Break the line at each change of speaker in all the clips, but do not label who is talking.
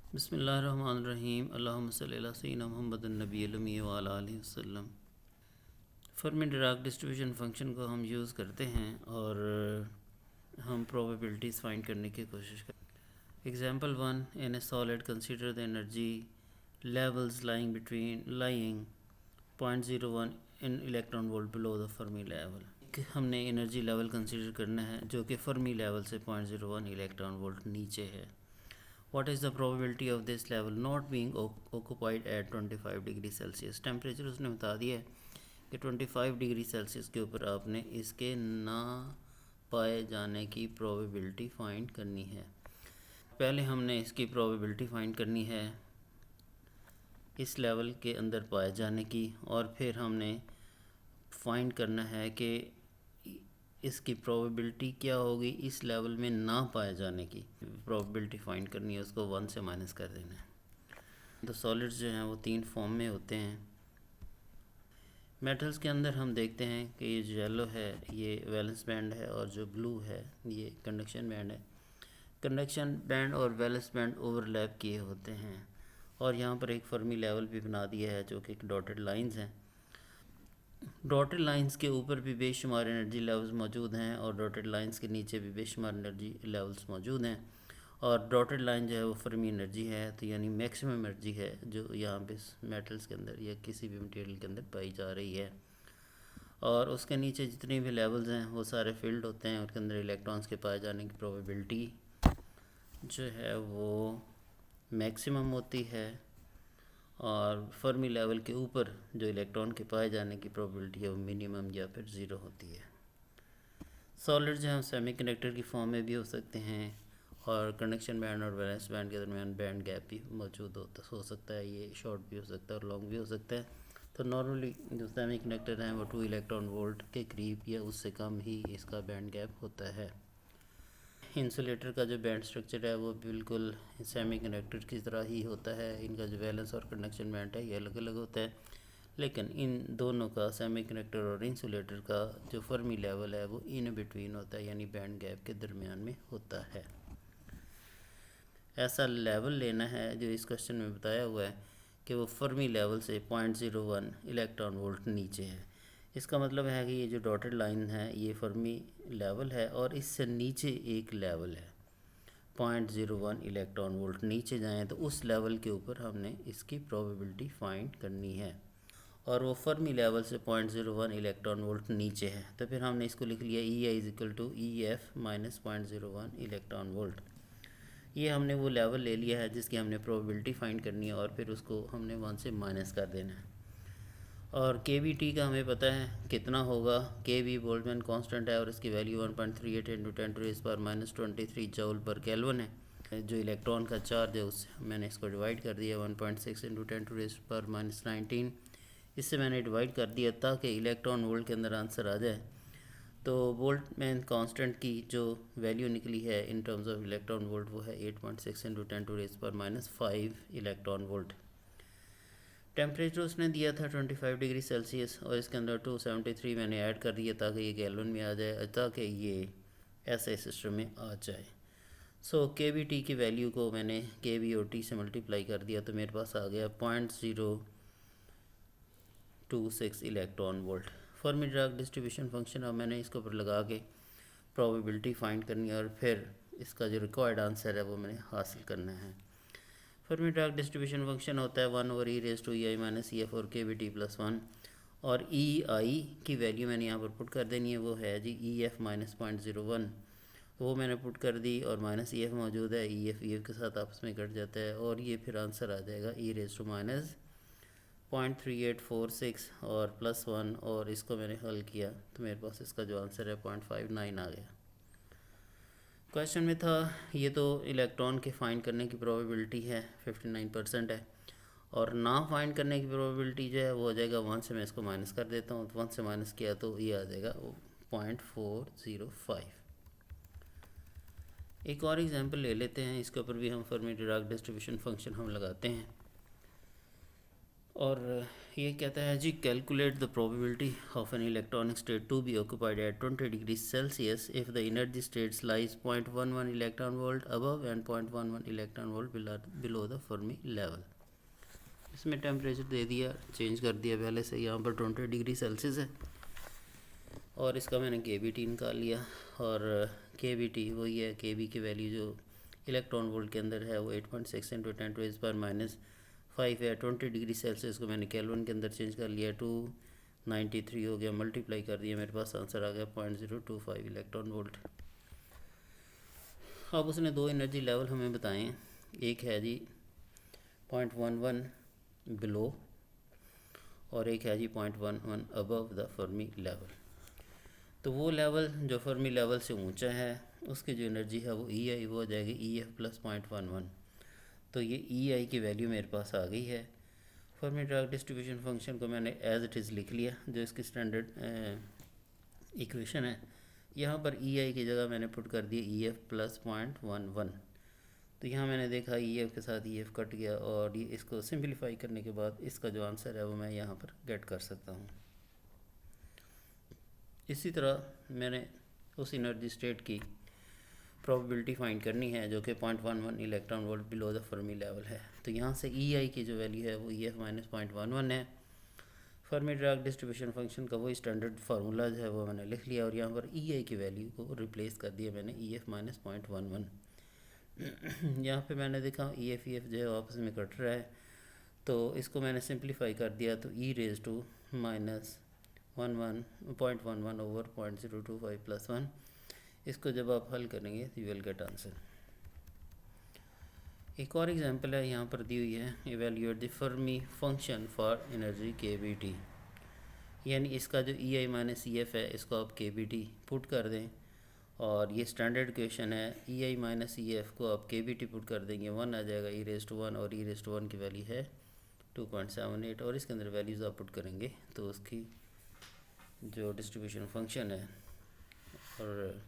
बिस्मिल्लाहिर्रहमानिर्रहीम अल्लाहुम्मा सल्लि अला सय्यिदिना मुहम्मदिन नबिय्यिल उम्मी व अला आलिहि वसल्लम। फर्मी-डिराक डिस्ट्रीब्यूशन फंक्शन को हम यूज़ करते हैं और हम प्रोबेबिलिटीज़ फाइंड करने की कोशिश करते हैं। Example 1, in A solid consider the energy levels lying 0.01 in electron volt below the Fermi level. हमने एनर्जी लेवल कंसीडर करना है जो कि फर्मी लेवल से 0.01 इलेक्ट्रॉन वोल्ट नीचे है। What is the probability of this level not being occupied at 25 degree Celsius? Temperature उसने बता दिया है कि 25 डिग्री सेल्सियस के ऊपर आपने इसके ना पाए जाने की प्रोबेबिलिटी फाइंड करनी है। पहले हमने इसकी प्रोबेबिलिटी फाइंड करनी है इस लेवल के अंदर पाए जाने की, और फिर हमने फाइंड करना है कि इसकी प्रोबेबिलिटी क्या होगी इस लेवल में ना पाए जाने की। प्रोबेबिलिटी फाइंड करनी है, उसको 1 से माइनस कर देना है। तो सॉलिड्स जो हैं वो 3 फॉर्म में होते हैं। मेटल्स के अंदर हम देखते हैं कि ये जो येलो है ये वैलेंस बैंड है और जो ब्लू है ये कंडक्शन बैंड है। कंडक्शन बैंड और वैलेंस बैंड ओवरलैप किए होते हैं और यहाँ पर एक फर्मी लेवल भी बना दिया है जो कि डॉटेड लाइंस हैं। डॉटेड लाइंस के ऊपर भी बेशुमार एनर्जी लेवल्स मौजूद हैं और डॉटेड लाइंस के नीचे भी बेशुमार एनर्जी लेवल्स मौजूद हैं। और डॉटेड लाइन जो है वो फर्मी एनर्जी है, तो यानी मैक्सिमम एनर्जी है जो यहाँ पे मेटल्स के अंदर या किसी भी मटेरियल के अंदर पाई जा रही है। और उसके नीचे जितने भी लेवल्स हैं वो सारे फील्ड होते हैं, उसके अंदर इलेक्ट्रॉन्स के पाए जाने की प्रोबेबिलिटी जो है वो मैक्सिमम होती है, और फर्मी लेवल के ऊपर जो इलेक्ट्रॉन के पाए जाने की प्रोबेबिलिटी है वो मिनिमम या फिर ज़ीरो होती है। सॉलिड जो है सेमीकंडक्टर की फॉर्म में भी हो सकते हैं और कंडक्शन बैंड और वैलेंस बैंड के दरमियान बैंड गैप भी मौजूद हो सकता है। ये शॉर्ट भी हो सकता है और लॉन्ग भी हो सकता है। तो नॉर्मली जो सेमीकंडक्टर हैं वो 2 इलेक्ट्रॉन वोल्ट के करीब या उससे कम ही इसका बैंड गैप होता है। इंसुलेटर का जो बैंड स्ट्रक्चर है वो बिल्कुल सेमीकंडक्टर की तरह ही होता है। इनका जो वैलेंस और कंडक्शन बैंड है ये अलग अलग होता है, लेकिन इन दोनों का सेमीकंडक्टर और इंसुलेटर का जो फर्मी लेवल है वो इन बिटवीन होता है, यानी बैंड गैप के दरमियान में होता है। ऐसा लेवल लेना है जो इस क्वेश्चन में बताया हुआ है कि वो फर्मी लेवल से 0.01 इलेक्ट्रॉन वोल्ट नीचे है। इसका मतलब है कि ये जो डॉटेड लाइन है ये फर्मी लेवल है और इससे नीचे एक लेवल है 0.01 इलेक्ट्रॉन वोल्ट नीचे जाएं तो उस लेवल के ऊपर हमने इसकी प्रोबेबिलिटी फाइंड करनी है, और वो फर्मी लेवल से 0.01 इलेक्ट्रॉन वोल्ट नीचे है। तो फिर हमने इसको लिख लिया EI=EF माइनस 0.01 इलेक्ट्रॉन वोल्ट। ये हमने वो लेवल ले लिया है जिसकी हमने प्रोबेबिलिटी फाइंड करनी है और फिर उसको हमने 1 से माइनस कर देना है। और KBT का हमें पता है कितना होगा। KB बोल्ट्जमैन कांस्टेंट है और इसकी वैल्यू 1.38 × 10⁻23 जूल पर केल्विन है। जो इलेक्ट्रॉन का चार्ज है उससे मैंने इसको डिवाइड कर दिया 1.6 × 10⁻19। इससे मैंने डिवाइड कर दिया ताकि इलेक्ट्रॉन वोल्ट के अंदर आंसर आ जाए। तो बोल्ट्जमैन कांस्टेंट की जो वैल्यू निकली है in terms of electron volt वो है 8.6 × 10⁻5 इलेक्ट्रॉन वोल्ट। टेम्परेचर उसने दिया था 25 डिग्री सेल्सियस और इसके अंदर 273 मैंने ऐड कर दिया ताकि ये गैलन में आ जाए, ताकि ये ऐसे सिस्टम में आ जाए। सो KBT की वैल्यू को मैंने KB और T से मल्टीप्लाई कर दिया तो मेरे पास आ गया 0.026 electron volt. Fermi-Dirac distribution function अब मैंने इसके ऊपर लगा के प्रोबेबिलिटी फाइंड करनी है और फिर इसका जो रिक्वायर्ड आंसर है वो मैंने हासिल करना है। फर्मी-डिराक डिस्ट्रीब्यूशन फंक्शन होता है 1/e⁻⁻ और KBT + 1, और EI की वैल्यू मैंने यहाँ पर पुट कर देनी है, वो है जी EF माइनस 0.01, वो मैंने पुट कर दी और माइनस EF मौजूद है, EF के साथ आपस में कट जाता है और ये फिर आंसर आ जाएगा e⁻0.3846 और +1, और इसको मैंने हल किया तो मेरे पास इसका जो आंसर है 0.59 आ गया। क्वेश्चन में था ये तो इलेक्ट्रॉन के फाइंड करने की प्रोबेबिलिटी है 59% है, और ना फाइंड करने की प्रोबेबिलिटी जो है वो हो जाएगा 1 से मैं इसको माइनस कर देता हूँ, 1 से माइनस किया तो ये आ जाएगा 0.405। एक और एग्जांपल ले लेते हैं, इसके ऊपर भी हम फर्मी-डिराक डिस्ट्रीब्यूशन फंक्शन हम लगाते हैं और ये कहता है जी calculate the probability of an electronic state to be occupied at 20 degree Celsius if the energy states lies 0.11 electron volt above and 0.11 electron volt below the Fermi level. इसमें temperature दे दिया, चेंज कर दिया पहले से, यहाँ पर 20 डिग्री सेल्सियस है और इसका मैंने KBT निकाल लिया। और KBT वही है, KB की वैल्यू जो इलेक्ट्रॉन वोल्ट के अंदर है वो 8.6 × 10⁻⁵ है। 20 डिग्री सेल्सियस को मैंने केल्विन के अंदर चेंज कर लिया, 293 हो गया, मल्टीप्लाई कर दिया, मेरे पास आंसर आ गया 0.025 इलेक्ट्रॉन वोल्ट। अब उसने दो एनर्जी लेवल हमें बताए हैं, एक है जी 0.11 बिलो और एक है जी 0.11 अबव द फर्मी लेवल। तो वो लेवल जो फर्मी लेवल से ऊंचा है उसकी जो एनर्जी है वो EI वो हो जाएगी EF + 0.11। तो ये EI की वैल्यू मेरे पास आ गई है। फर्मी ड्राग डिस्ट्रीब्यूशन फंक्शन को मैंने एज इट इज़ लिख लिया, जो इसकी स्टैंडर्ड इक्वेशन है। यहाँ पर EI की जगह मैंने पुट कर दिया EF + 0.11। तो यहाँ मैंने देखा EF के साथ EF कट गया और ये इसको सिंप्लीफाई करने के बाद इसका जो आंसर है वो मैं यहाँ पर गेट कर सकता हूँ। इसी तरह मैंने उस एनर्जी स्टेट की प्रोबेबिलिटी फाइंड करनी है जो कि 0.11 electron volt below the Fermi level है। तो यहाँ से EI की जो वैल्यू है वो EF - 0.11 है। फर्मी ड्राग डिस्ट्रीब्यूशन फंक्शन का वही स्टैंडर्ड फार्मूला जो है वो मैंने लिख लिया और यहाँ पर EI की वैल्यू को रिप्लेस कर दिया मैंने EF - 0.11। यहाँ पे मैंने देखा EF जो है आपस में कट रहा है, तो इसको मैंने सिंप्लीफाई कर दिया, तो e⁻⁻ 0.11 ओवर 0.025 + 1। इसको जब आप हल करेंगे तो यू विल गेट आंसर। एक और एग्जांपल है यहाँ पर दी हुई है, evaluate the Fermi function for energy KBT। यानी इसका जो EI - EF है इसको आप KBT पुट कर दें और ये स्टैंडर्ड इक्वेशन है, EI - EF को आप KBT पुट कर देंगे, 1 आ जाएगा e⁻1 और e⁻1 की वैल्यू है 2.78 और इसके अंदर वैल्यूज़ आप पुट करेंगे तो उसकी जो डिस्ट्रीब्यूशन फंक्शन है और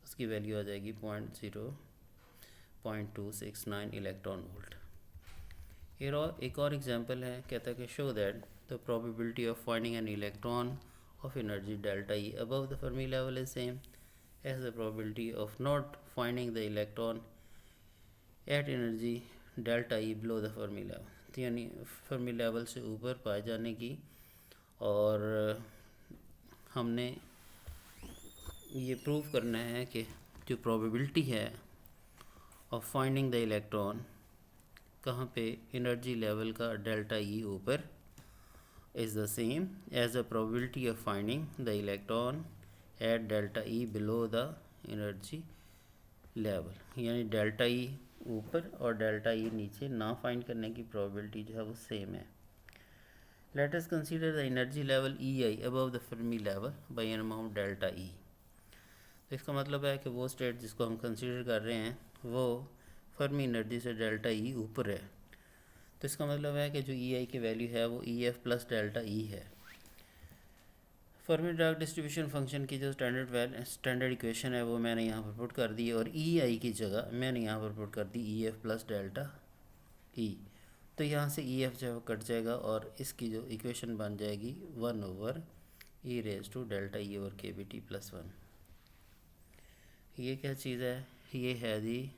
उसकी वैल्यू आ जाएगी 0.269 इलेक्ट्रॉन वोल्ट। एक और एग्जांपल है, कहता है कि show that the probability of finding an electron of energy delta E above the Fermi level is same as the probability of not finding the electron at energy delta E below the Fermi level. यानी Fermi level से ऊपर पाए जाने की, और हमने ये prove करना है कि जो प्रोबेबिलिटी है ऑफ फाइंडिंग द इलेक्ट्रॉन कहाँ पे, एनर्जी लेवल का डेल्टा E ऊपर, is the same as the probability of finding the electron at delta E below the energy level. यानी डेल्टा E ऊपर और डेल्टा E नीचे ना फाइंड करने की प्रोबेबिलिटी जो है वो सेम है। Let us consider the energy level EI above the Fermi level by an amount delta E। तो इसका मतलब है कि वो स्टेट जिसको हम कंसीडर कर रहे हैं वो फर्मी एनर्जी से डेल्टा E ऊपर है। तो इसका मतलब है कि जो EI की वैल्यू है वो EF + डेल्टा E है। फर्मी ड्राग डिस्ट्रीब्यूशन फंक्शन की जो स्टैंडर्ड इक्वेशन है वो मैंने यहाँ पर पुट कर दी और EI की जगह मैंने यहाँ पर पुट कर दी EF + डेल्टा E। तो यहाँ से EF जो है वो कट जाएगा और इसकी जो इक्वेशन बन जाएगी 1 ओवर e⁻डेल्टा E ओवर KBT + 1। ये क्या चीज़ है, ये है the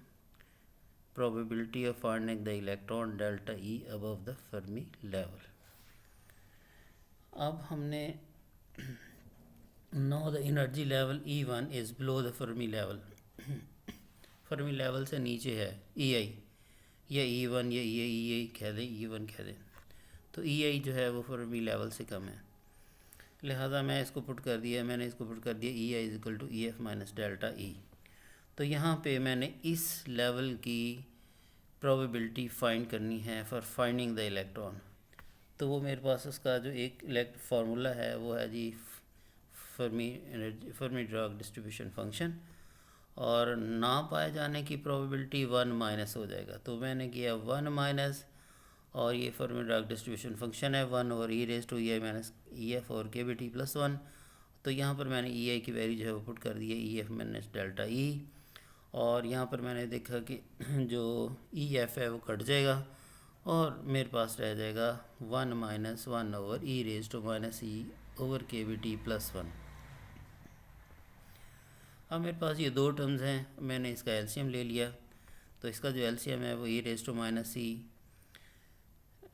probability of finding the electron delta E above the Fermi level. अब हमने know the energy level E1 is below the Fermi level. Fermi level से नीचे है EI, या E1 या EI कह दें, E1 कह दें। तो EI जो है वो फर्मी लेवल से कम है, लिहाजा मैं इसको पुट कर दिया, मैंने इसको पुट कर दिया EI = EF - डेल्टा E। तो यहाँ पे मैंने इस लेवल की प्रोबेबिलिटी फाइंड करनी है फॉर फाइंडिंग द इलेक्ट्रॉन। तो वो मेरे पास उसका जो एक फार्मूला है वो है जी फर्मी ड्राग डिस्ट्रीब्यूशन फंक्शन, और ना पाए जाने की प्रोबेबिलिटी 1 माइनस हो जाएगा। तो मैंने किया 1 माइनस, और ये फर्मी ड्राग डिस्ट्रीब्यूशन फंक्शन है 1 ओवर e⁻⁻ EF और KBT + 1। तो यहाँ पर मैंने EI की वैल्यू जो है वो पुट कर दी है EF - डेल्टा E, और यहाँ पर मैंने देखा कि जो EF है वो कट जाएगा और मेरे पास रह जाएगा 1 minus 1 over E raise to minus E over के वी टी प्लस 1। अब मेरे पास ये दो टर्म्स हैं, मैंने इसका एलसीएम ले लिया, तो इसका जो एलसीएम है वो E raise to minus E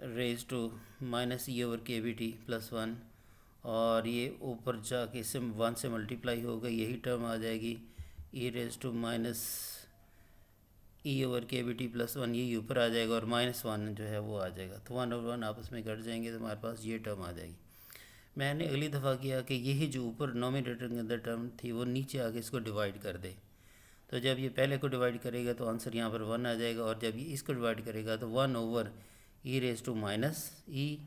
raise to minus E over के वी टी प्लस 1, और ये ऊपर जाके इससे 1 से मल्टीप्लाई होगा, यही टर्म आ जाएगी E raise to minus E over के वी टी प्लस 1, यही ऊपर आ जाएगा, और -1 जो है वो आ जाएगा, तो 1 और 1 आपस में कट जाएंगे, तो हमारे पास ये टर्म आ जाएगी। मैंने अगली दफ़ा किया कि यही जो ऊपर नोमिनेटर के अंदर टर्म थी वो नीचे आके इसको डिवाइड कर दे, तो जब ये पहले को डिवाइड करेगा तो आंसर यहाँ पर 1 आ जाएगा, और जब ये इसको डिवाइड करेगा तो 1 over E raise to minus E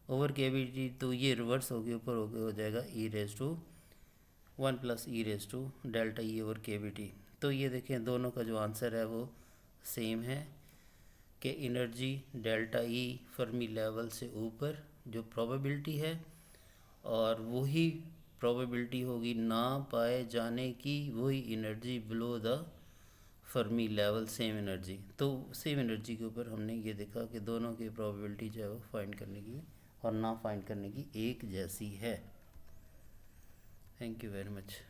over के वी टी, तो ये रिवर्स होकर ऊपर होकर हो जाएगा E raise to 1 plus E raise to delta E over के वी टी। तो ये देखें दोनों का जो आंसर है वो सेम है कि energy delta E Fermi level से ऊपर जो प्रोबेबिलिटी है, और वही प्रोबेबिलिटी होगी ना पाए जाने की, वही energy below the Fermi level same energy. तो सेम एनर्जी के ऊपर हमने ये देखा कि दोनों की प्रोबेबिलिटी जो है वो फाइंड करने की और ना फाइंड करने की एक जैसी है। Thank you very much.